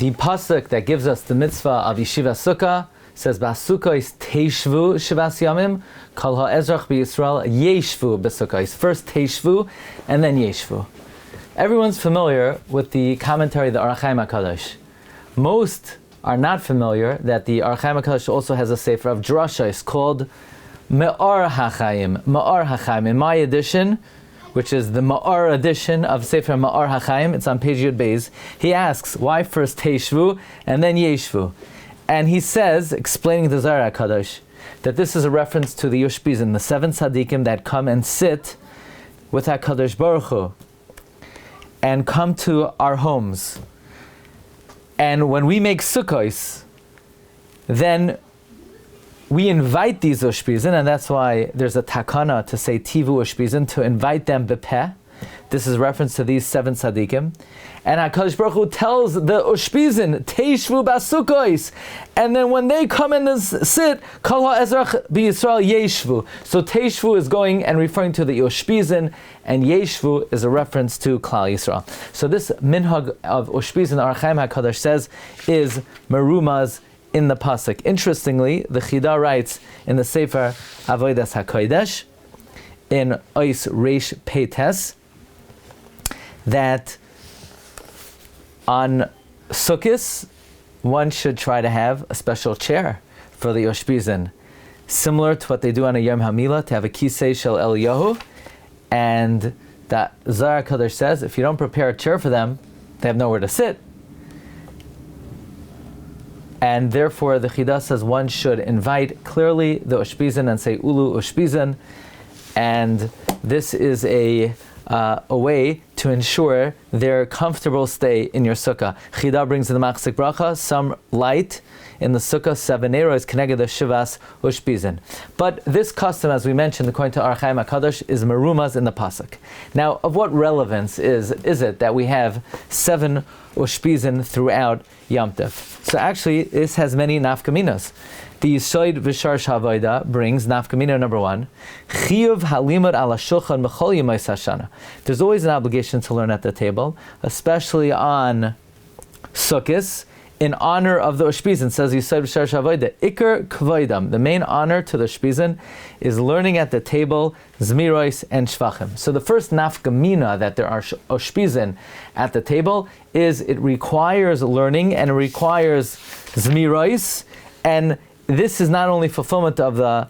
The pasuk that gives us the mitzvah of Yeshiva Sukkah says, "Basukkos teishvu shivas yamim, kol ha'ezrach b'Yisrael yeshvu b'sukkos." First teishvu, and then yeshvu. Everyone's familiar with the commentary of the HaChaim HaKadosh. Most are not familiar that the HaChaim HaKadosh also has a sefer of drashos called Me'or HaChaim. Me'or HaChaim. In my edition, which is the Me'or edition of Sefer Me'or HaChaim, it's on page Yud Beis, he asks, why first Teishvu and then Yeshvu? And he says, explaining the Zohar HaKadosh, that this is a reference to the Ushpizin, the 7 tzaddikim that come and sit with HaKadosh Baruch Hu and come to our homes. And when we make Sukkos, then we invite these Ushpizin, and that's why there's a takana to say Tivu Ushpizin, to invite them bepeh. This is reference to these 7 tzaddikim. And HaKadosh Baruch Hu tells the Ushpizin, Teishvu basukos. And then when they come and sit, Kol ha'ezrach b'Yisrael yeshvu. So Teishvu is going and referring to the Ushpizin, and Yeshvu is a reference to Klal Yisrael. So this minhag of Ushpizin, HaChaim HaKadosh says, is merumaz in the pasuk. Interestingly, the Chida writes in the Sefer Avodas HaKodesh, in Ois Reish Peites, that on Sukkot, one should try to have a special chair for the Ushpizin, similar to what they do on a Yom HaMilah, to have a kisei shel Eliyahu. And that Zohar HaKadosh says, if you don't prepare a chair for them, they have nowhere to sit. And therefore, the Chida says one should invite clearly the Ushpizin and say Ulu Ushpizin, and this is a way to ensure their comfortable stay in your sukkah. Chida brings in the Machzik Bracha some light in the sukkah. 7 Eiro is connected to Shivas Ushpizin. But this custom, as we mentioned, according to HaChaim HaKadosh, is merumaz in the pasuk. Now, of what relevance is it that we have 7 Ushpizin throughout Yom Tov? So actually, this has many Nafka Minas. The Yisoid V'Shar Shavoida brings Nafka Mina number 1. Chiyuv halimud ala shulchan b'chol yemos hashana. There's always an obligation to learn at the table, especially on Sukkot, in honor of the Ushpizin. Says Yisoid V'Shar Shavoida, Iker Kvoidam. The main honor to the Ushpizin is learning at the table Zmiros and Shvachim. So the first Nafka Mina that there are Ushpizin at the table is it requires learning and it requires Zmiros, and this is not only fulfillment of the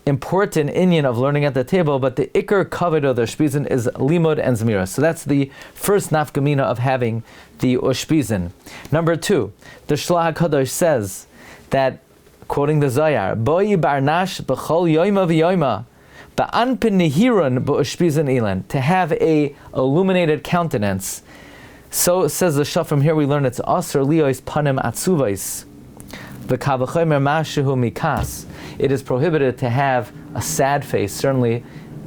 important inyan of learning at the table, but the ikar kavod of the Ushpizin is limud and zmira. So that's the first nafkamina of having the Ushpizin. Number 2, the Shlach HaKadosh says that, quoting the Zohar, Boi barnash b'chol yoyma v'yoyma ba'anpin nehirun b'Ushpizin ilan, to have a illuminated countenance. So says the Shach, from here we learn it's aser liyos panim atzuvais. It is prohibited to have a sad face, certainly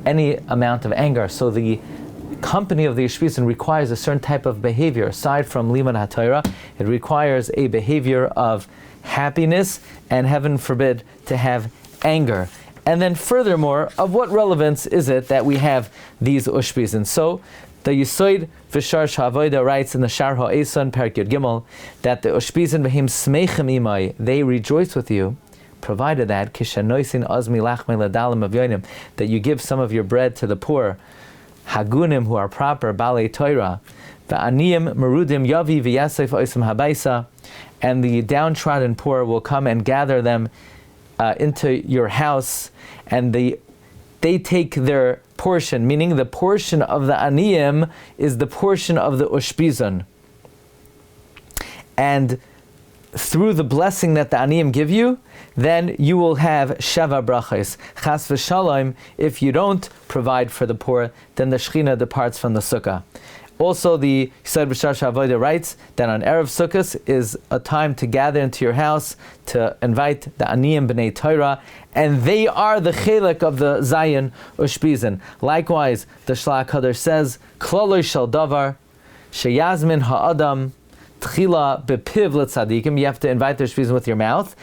any amount of anger. So the company of the Ushpizin requires a certain type of behavior. Aside from Limud HaTorah, it requires a behavior of happiness and, heaven forbid, to have anger. And then furthermore, of what relevance is it that we have these Ushpizin? So the Yisoid V'Shar Shavoida writes in the Shar HaEson Perek Yud Gimel that the Ushpizin v'him smechem imai, they rejoice with you, provided that kishanoisin azmi lachmei ladalim avyonim, that you give some of your bread to the poor, hagunim who are proper, balei Torah, v'aniyim merudim yavi v'yasef oisam habaisa, and the downtrodden poor will come and gather them into your house, and they take their portion, meaning the portion of the aniyim is the portion of the Ushpizin. And through the blessing that the aniyim give you, then you will have sheva brachos. Chas v'shalom, if you don't provide for the poor, then the Shechina departs from the Sukkah. Also, the Yisoid V'Shar Shavoida writes that on Erev Sukkot is a time to gather into your house to invite the Aniyim B'nai Torah, and they are the chelik of the Zayin Ushpizin. Likewise, the Shlach HaKadosh says, Kloloi shel davar, sheyazmin ha'adam, tchila bepiv l'tzadikim, you have to invite the Ushpizin with your mouth,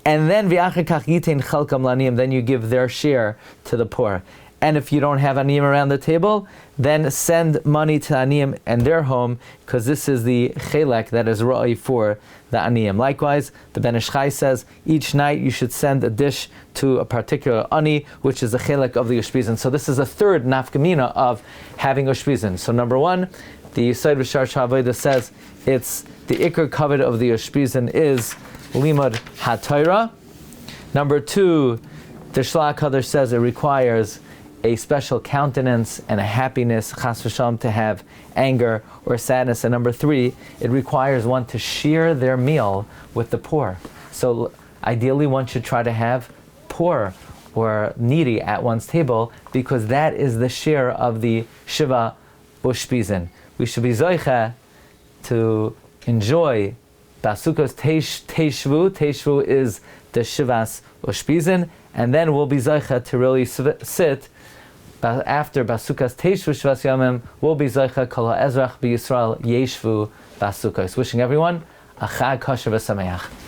and then v'achar kach yitein chelkam laniyim, then you give their share to the poor. And if you don't have aniyim around the table, then send money to aniyim and their home, because this is the chelek that is ra'i for the aniyim. Likewise, the Ben Ish Chai says each night you should send a dish to a particular ani, which is the chelek of the Ushpizin. So this is a third nafkamina of having Ushpizin. So number one, the Yisod V'Shar Sha'avodah says it's the ikar kavod of the Ushpizin is limud haTorah. Number two, the Shlach Kadosh says it requires a special countenance and a happiness, chas v'shalom, to have anger or sadness. And number three, it requires one to share their meal with the poor. So ideally one should try to have poor or needy at one's table, because that is the share of the Shiva Ushpizin. We should be zoicha to enjoy Basukas Teshvu. Teshvu is the Shivas Ushpizin, and then we'll be zoicha to really sit after Basukas Teshvu Shivas Yomim. We'll be zoicha Kol HaEzrach B'Yisrael Yeshvu Basukas. Wishing everyone a Chag Kosher V'Sameach.